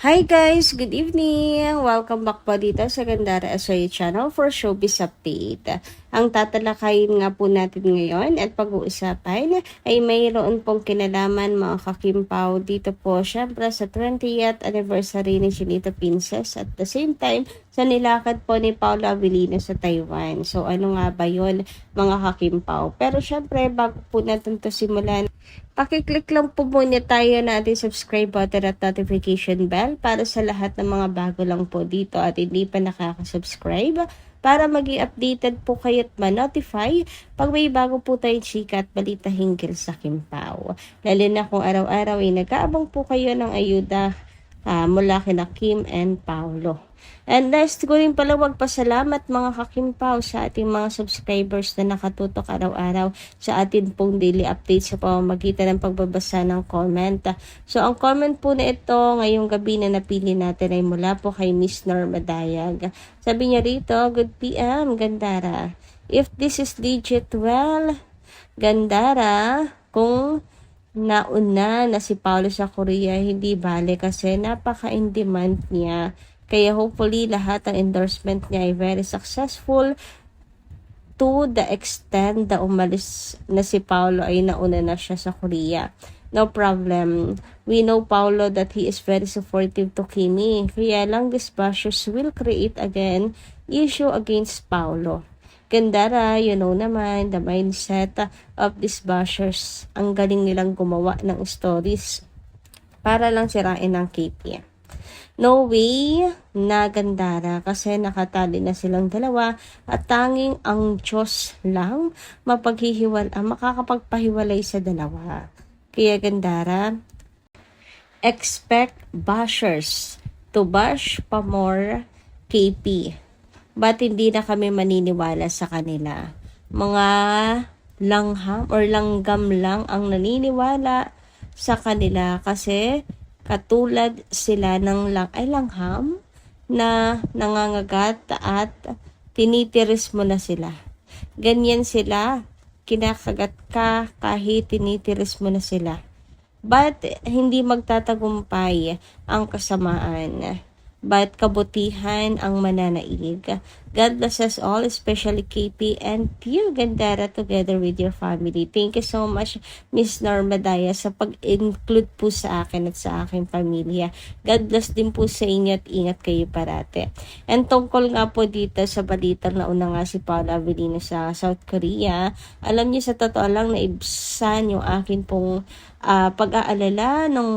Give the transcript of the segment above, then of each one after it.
Hi guys! Good evening! Welcome back po dito sa Gandara SOE channel for Showbiz Update. Ang tatalakayin nga po natin ngayon at pag-uusapan ay mayroon pong kinalaman mga kakimpaw dito po syempre sa 20th anniversary ni Chinita Princess at the same time sa nilakad po ni Paolo Avellino sa Taiwan. So ano nga ba yun mga kakimpaw? Pero syempre bago po natin to simulan, pakiclick lang po muna tayo na ating subscribe button at notification bell para sa lahat ng mga bago lang po dito at hindi pa nakaka-subscribe para maging updated po kayo at ma-notify pag may bago po tayong chika at balita hinggil sa Kimpaw. Lalo na kung araw-araw ay nag-aabang po kayo ng ayuda mula kina Kim and Paolo. And last ko rin pala magpasalamat mga kakimpaw sa ating mga subscribers na nakatutok araw-araw sa atin pong daily updates sa pamamagitan ng pagbabasa ng comment. So ang comment po na ito ngayong gabi na napili natin ay mula po kay Miss Norma Dayag. Sabi niya rito, "Good PM, Gandara. If this is legit, well, Gandara, kung nauna na si Paolo sa Korea, hindi bale kasi napaka-in-demand niya. Kaya hopefully lahat ng endorsement niya ay very successful to the extent na umalis na si Paolo ay nauna na siya sa Korea. No problem. We know Paolo that he is very supportive to Kimi. Kaya lang these bashers will create again issue against Paolo. Gandara, you know naman, the mindset of these bashers. Ang galing nilang gumawa ng stories para lang sirain ng KP. No way na Gandara kasi nakatali na silang dalawa at tanging ang Diyos lang makakapagpahiwalay sa dalawa. Kaya Gandara, expect bashers to bash pa more KP. Ba't hindi na kami maniniwala sa kanila? Mga langham or langgam lang ang naniniwala sa kanila kasi katulad sila ng langham na nangangagat at tinitiris mo na sila. Ganyan sila, kinakagat ka kahit tinitiris mo na sila. But hindi magtatagumpay ang kasamaan. But kabutihan ang mananaig. God bless us all, especially KP and Pure Gandara together with your family. Thank you so much, Miss Norma Daya, sa pag-include po sa akin at sa aking pamilya. God bless din po sa inyo at ingat kayo parate. And tungkol nga po dito sa balitang nauna nga si Paolo Avellino sa South Korea, alam niyo sa totoo lang na ibsan yung akin pong pag-aalala nung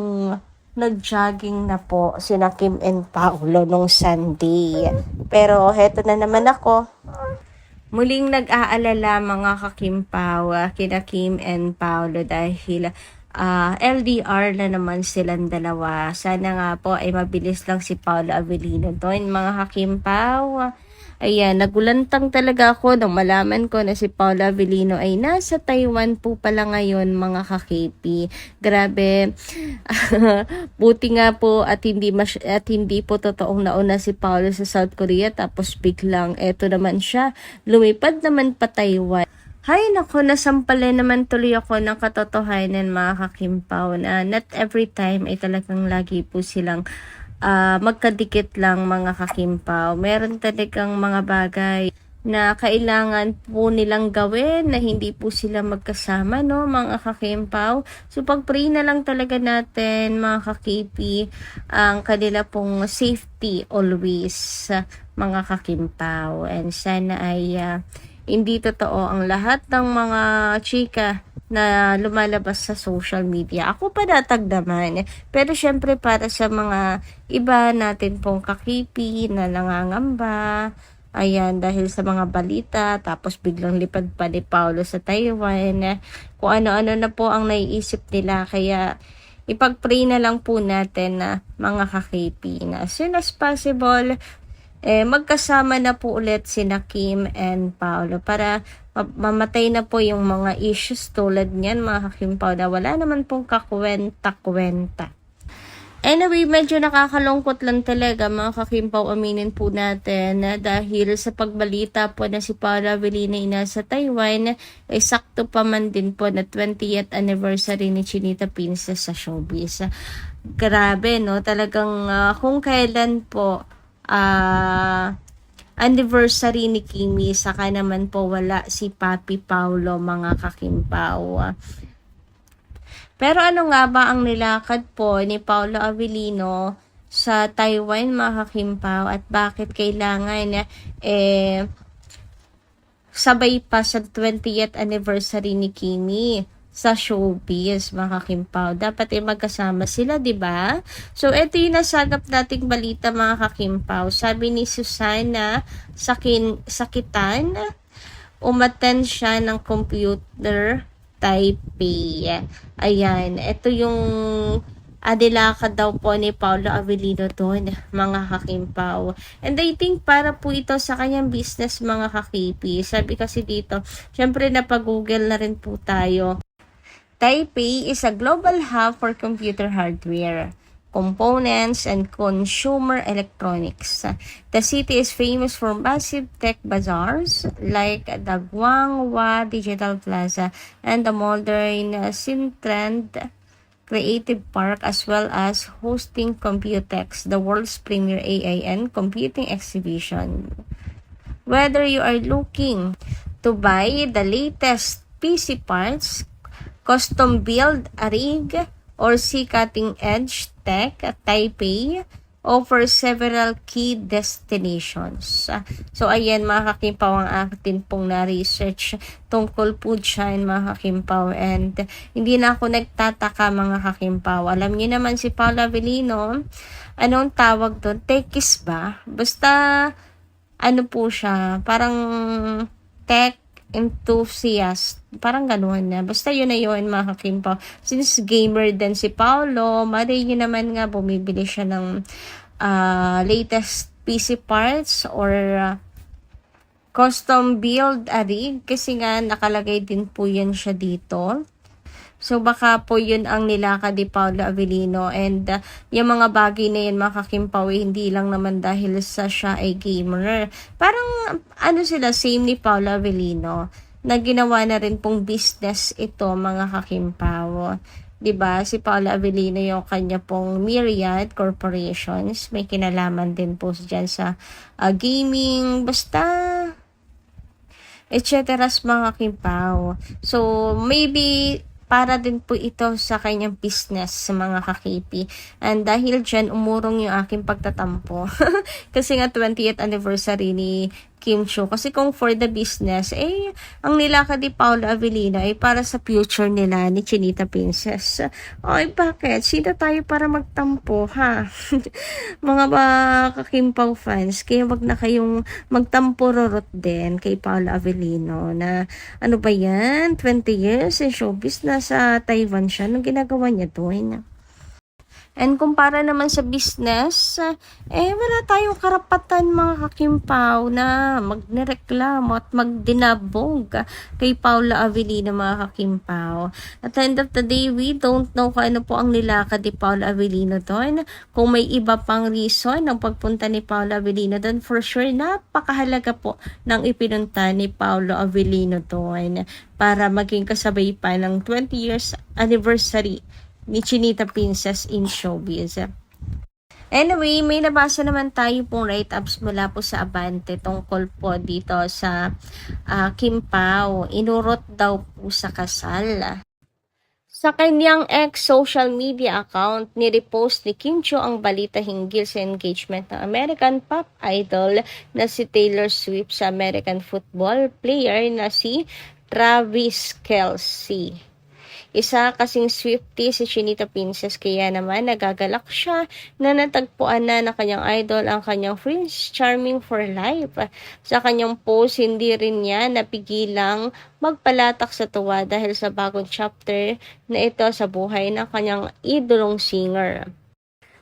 nag-jogging na po sina Kim and Paolo nung Sunday. Pero heto na naman ako. Muling nag-aalala mga kakimpaw kina Kim and Paolo dahil LDR na naman silang dalawa. Sana nga po ay mabilis lang si Paolo Avellino doon mga kakimpaw. Ayan, nagulantang talaga ako nung malaman ko na si Paolo Avellino ay nasa Taiwan po pala ngayon mga ka-KP. Grabe. Buti nga po at hindi po totoong nauna si Paolo sa South Korea tapos biglang eto naman siya. Lumipad naman pa Taiwan. Hay nako, nasampalin naman tuloy ako ng katotohanan mga kakimpaw na not every time ay talagang lagi po silang magkadikit lang mga kakimpaw. Meron talagang mga bagay na kailangan po nilang gawin na hindi po sila magkasama, no, mga kakimpaw. So pag-pray na lang talaga natin mga kakipi ang kanila pong safety always, mga kakimpaw. And sana ay hindi totoo ang lahat ng mga chika na lumalabas sa social media. Ako pa natagdaman. Pero syempre para sa mga iba natin pong kakipi na nangangamba, ayan, dahil sa mga balita, tapos biglang lipad pa ni Paolo sa Taiwan, kung ano-ano na po ang naiisip nila. Kaya ipag-pray na lang po natin na mga kakipi na as soon as possible, magkasama na po ulit sina Kim and Paolo para mamatay na po yung mga issues tulad niyan mga kakimpaw na wala naman pong kakwenta-kwenta. Anyway, medyo nakakalungkot lang talaga mga kakimpaw, aminin po natin dahil sa pagbalita po na si Paolo Avellino ay nasa Taiwan, ay sakto pa man din po na 20th anniversary ni Chinita Princess sa showbiz. Grabe, no? Talagang kung kailan po anniversary ni Kimi, saka naman po wala si Papi Paulo, mga kakimpaw. Pero ano nga ba ang nilakad po ni Paulo Avellino sa Taiwan, mga kakimpaw, at bakit kailangan sabay pa sa 20th anniversary ni Kimi sa showbiz, mga kakimpaw? Dapat magkasama sila, di ba? So, ito yung nasagap nating balita, mga kakimpaw. Sabi ni Susana Sakitan, umattend siya ng computer Taipei. Ayan, ito yung adilakad daw po ni Paulo Avellino doon, mga kakimpaw. And I think para po ito sa kanyang business, mga kakipi. Sabi kasi dito, syempre napag-google na rin po tayo. Taipei is a global hub for computer hardware, components, and consumer electronics. The city is famous for massive tech bazaars like the Guangwa Digital Plaza and the modern Sintrend Creative Park, as well as hosting Computex, the world's premier AI and computing exhibition. Whether you are looking to buy the latest PC parts, custom build a rig, or see cutting-edge tech, Taipei offers several key destinations. So, ayan, mga kakimpaw, ang akin pong na-research tungkol po dyan, mga kakimpaw. And hindi na ako nagtataka, mga kakimpaw. Alam niyo naman si Paulo Avellino, anong tawag doon? Techis ba? Basta, ano po siya, parang tech enthusiast. Parang gano'n na. Basta yun na yun, mga kakimpaw. Since gamer din si Paulo, mali nyo naman nga, bumibili siya ng latest PC parts or custom build a rig. Kasi nga, nakalagay din po yan siya dito. So, baka po yun ang nilakad ni Paulo Avellino. And yung mga bagay na yun, mga kakimpaw, hindi lang naman dahil sa siya ay gamer. Parang, ano sila, same ni Paulo Avellino, na ginawa na rin pong business ito, mga kakimpaw. Diba? Si Paulo Avellino yung kanya pong Myriad Corporations. May kinalaman din po dyan sa gaming, basta etc. mga kakimpaw. So, maybe para din po ito sa kanyang business, sa mga kakipi. And dahil dyan, umurong yung aking pagtatampo. Kasi nga 20th anniversary ni Kim Chiu. Kasi kung for the business, ang nilakad ni Paulo Avellino ay para sa future nila ni Chinita Princess. Ay, bakit? Sino tayo para magtampo, ha? Mga ba kakimpaw fans, kaya wag na kayong magtampo-rorot din kay Paulo Avellino na ano ba yan? 20 years in showbiz, nasa Taiwan siya. Anong ginagawa niya doon? And kumpara naman sa business, wala tayong karapatan, mga kakimpaw, na magnireklamo at magdinabog kay Paulo Avellino, mga kakimpaw. At the end of the day, we don't know kung ano po ang nilakad ni Paulo Avellino doon. Kung may iba pang reason ng pagpunta ni Paulo Avellino doon, for sure, napakahalaga po ng ipinunta ni Paulo Avellino doon para maging kasabay pa ng 20 years anniversary ni Chinita Princess in showbiz. Anyway, may nabasa naman tayo pong write-ups mula po sa Abante tungkol po dito sa Kim Pao. Inurot daw po sa kasal. Sa kanyang ex-social media account, nirepost ni Kim Chiu ang balita hinggil sa engagement ng American pop idol na si Taylor Swift sa American football player na si Travis Kelce. Isa kasing Swiftie si Chinita Princess, kaya naman nagagalak siya na natagpuan na ng kanyang idol ang kanyang Prince Charming for life. Sa kanyang post, hindi rin niya napigilang magpalatak sa tuwa dahil sa bagong chapter na ito sa buhay ng kanyang idolong singer.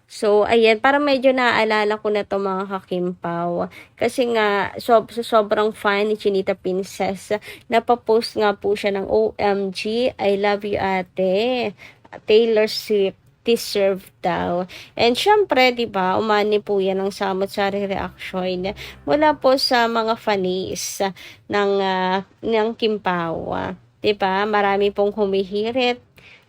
So, ayan, para medyo naaalala ko na to, mga kakimpaw. Kasi nga, sobrang fan ni Chinita Princess, napapost nga po siya ng OMG, I love you ate, Taylor Swift, deserve daw. And syempre, di ba, umani po yan ng samot-sari reaction mula po sa mga fans ng Kim Pao. Di ba, marami pong humihirit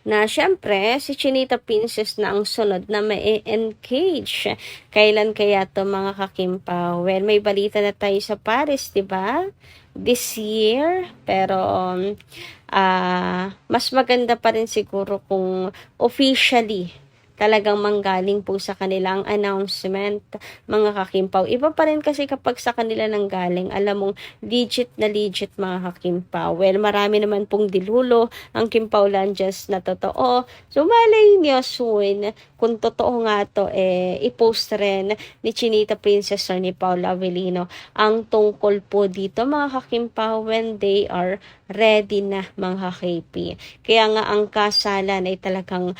na syempre si Chinita Princess na ang sunod na ma-engage. Kailan kaya to mga kakimpaw? Well, may balita na tayo sa Paris, di ba? This year, pero mas maganda pa rin siguro kung officially talagang manggaling po sa kanilang announcement, mga kakimpaw. Iba pa rin kasi kapag sa kanila nang galing, alam mong legit na legit, mga kakimpaw. Well, marami naman pong dilulo ang Kimpaw Lanjas na totoo. So, malay niyo soon, kung totoo nga to, i-post rin ni Chinita Princess or ni Paula Avellino ang tungkol po dito, mga kakimpaw, when they are ready na, mga KP. Kaya nga ang kasalan ay talagang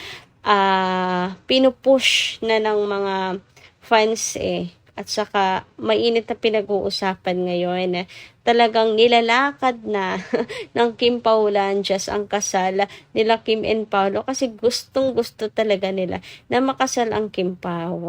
pinupush na ng mga fans at saka mainit na pinag-uusapan ngayon. Talagang nilalakad na ng Kim Paulanjas ang kasal nila Kim and Paolo kasi gustong gusto talaga nila na makasal ang Kim Pao.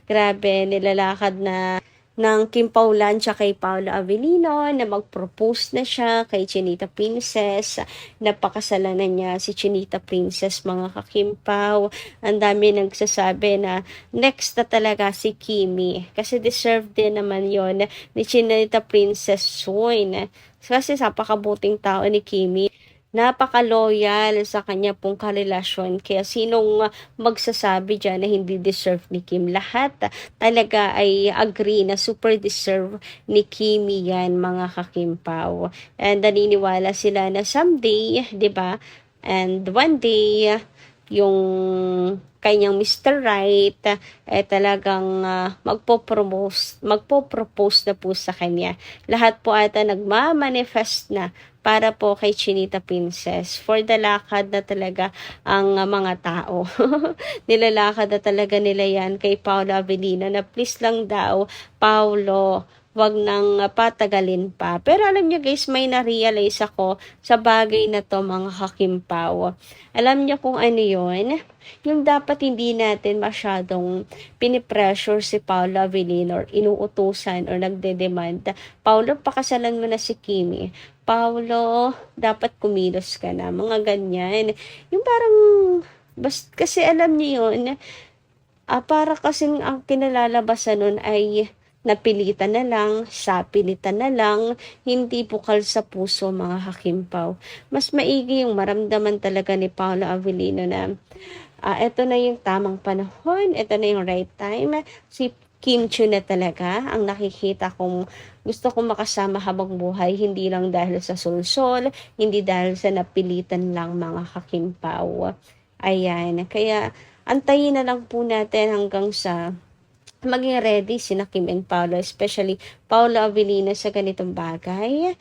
Grabe, nilalakad na ng Kim Paulan siya kay Paolo Avellino na mag-propose na siya kay Chinita Princess. Napakasalan na niya si Chinita Princess, mga kakimpaw. Ang dami nagsasabi na next na talaga si Kimi kasi deserve din naman yon ni Chinita Princess soon. Kasi napakabuting tao ni Kimi. Napaka-loyal sa kanya pong karelasyon. Kaya sinong magsasabi dyan na hindi deserve ni Kim? Lahat talaga ay agree na super deserve ni Kimi yan, mga kakimpaw. And naniniwala sila na someday, di ba? And one day, yung kanyang Mr. Right talagang magpo-propose na po sa kanya. Lahat po ata nagmamanifest na para po kay Chinita Princess. For the lakad na talaga ang mga tao. Nilalakad na talaga nila yan kay Paolo Avellino na please lang daw, Paolo, wag nang patagalin pa. Pero alam niyo guys, may na-realize ako sa bagay na to, mga kakimpaw. Alam niyo kung ano yun? Yung dapat hindi natin masyadong pinipressure si Paolo Avellino or inuutusan or nagde-demand. Paolo, pakasalan mo na si Kimi. Paolo, dapat kumilos ka na. Mga ganyan. Yung parang, kasi alam niyo yun, para kasing ang kinalalabasan nun ay napilitan na lang, sapilitan na lang, hindi bukal sa puso, mga kakimpaw. Mas maigi yung maramdaman talaga ni Paolo Avellino na eto na yung tamang panahon, eto na yung right time. Si Kim Chiu na talaga ang nakikita kong gusto kong makasama habang buhay, hindi lang dahil sa sulsol, hindi dahil sa napilitan lang, mga kakimpaw. Ayan, kaya antayin na lang po natin hanggang sa maging ready sina Kim and Paolo, especially Paolo Avellino sa ganitong bagay.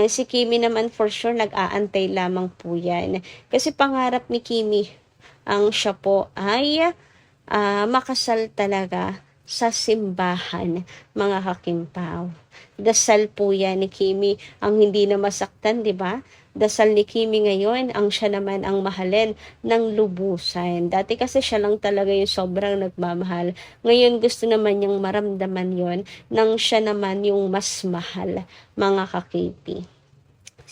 Si Kimi naman for sure nag-aantay lamang po yan. Kasi pangarap ni Kimi ang siya po ay makasal talaga sa simbahan, mga kakimpaw. Dasal po yan ni Kimi ang hindi na masaktan, di ba? Dasal ni Kimi ngayon ang siya naman ang mahalin ng lubusan. Dati kasi siya lang talaga yung sobrang nagmamahal. Ngayon gusto naman niyang maramdaman yon nang siya naman yung mas mahal, mga kakipi.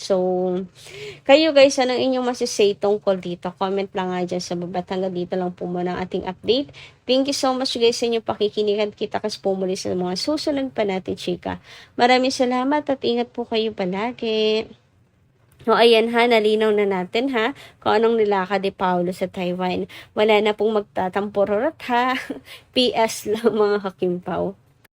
So, kayo guys, anong inyong masisay tungkol dito? Comment lang nga dyan sa baba. Hanggang dito lang po muna ang ating update. Thank you so much guys sa inyong pakikinigan. Kita kas po muli sa mga susunod pa natin, chika. Maraming salamat at ingat po kayo palagi. O ayan ha, nalinaw na natin ha, kung anong nilakad ni Paolo sa Taiwan. Wala na pong magtatampurot ha. PS lang, mga kakimpaw.